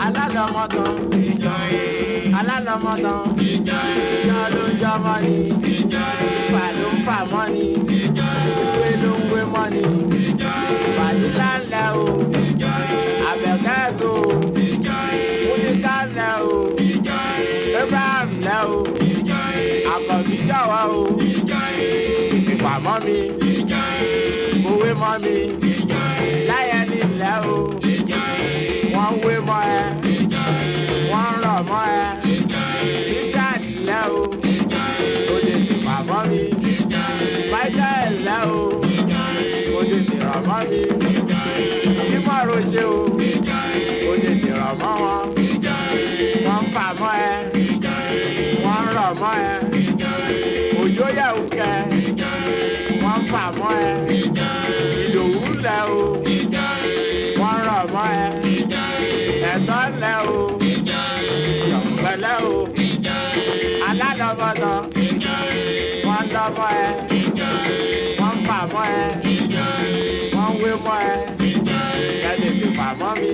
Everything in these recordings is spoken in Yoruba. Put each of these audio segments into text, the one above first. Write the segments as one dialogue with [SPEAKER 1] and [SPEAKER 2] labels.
[SPEAKER 1] Alalo Motan, Alalo Motan, ìjọ ló ń jọ mọ́ ni, ìfà ló ń fà mọ́ ni, ìwé ló ń wé mọ́ ni, Fàdílà ńlẹ̀ o, Àbẹ̀kẹ́sì o, Múníkà ńlẹ̀ o, Abraham ńlẹ̀ o, Àkànbí jọ̀wọ́ o, ìfà mọ́ mi, òwe mọ́ mi, Láyẹ̀lì ńlẹ̀ o, wọ́n wé mọ́ ẹ, wọ́n rọ̀ mọ́ ẹ, Richard ńlẹ̀ o, o lè fìfà mọ́ mi, Michael ńlẹ̀ o, o lè fìrọ̀ mọ́ mi, Kímọ̀ Roṣe o, o lè fìrọ̀ mọ́ wọn, wọ́n fà mọ́ ẹ, wọ́n rọ̀ mọ́ ẹ, Òjó yẹ̀wù kẹ, wọ́n fà mọ́ ẹ, Ìdòwú ńlẹ̀ o, wọ́n rọ̀ mọ́ ẹ, Ẹ̀tọ́ ńlẹ̀ o, Yọ̀pẹ̀lẹ̀ o, Alalo Motan, wọ́n lọ mọ́ ẹ, wọ́n fà mọ́ ẹ, wọ́n wé mọ́ ẹ, kẹ́lẹ́ fi fà mọ́ mi.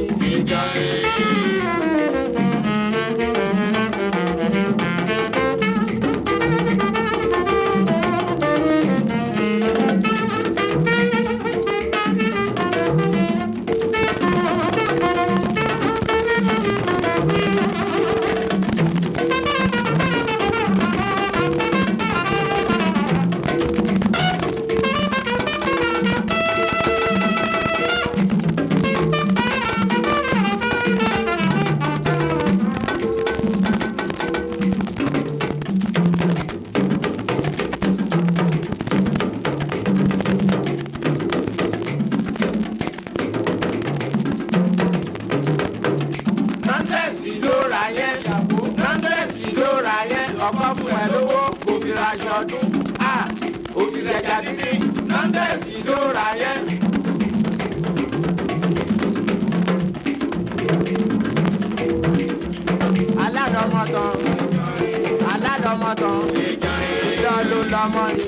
[SPEAKER 1] Ọkọ fún ẹ lówó, kò fi ra aṣọ ọdún, òfin rẹ̀ jáde ní nọ́ńsẹ̀sì ló ra yẹn. Alalo Motan, Alalo Motan, ìjọ ló lọ́mọ ni.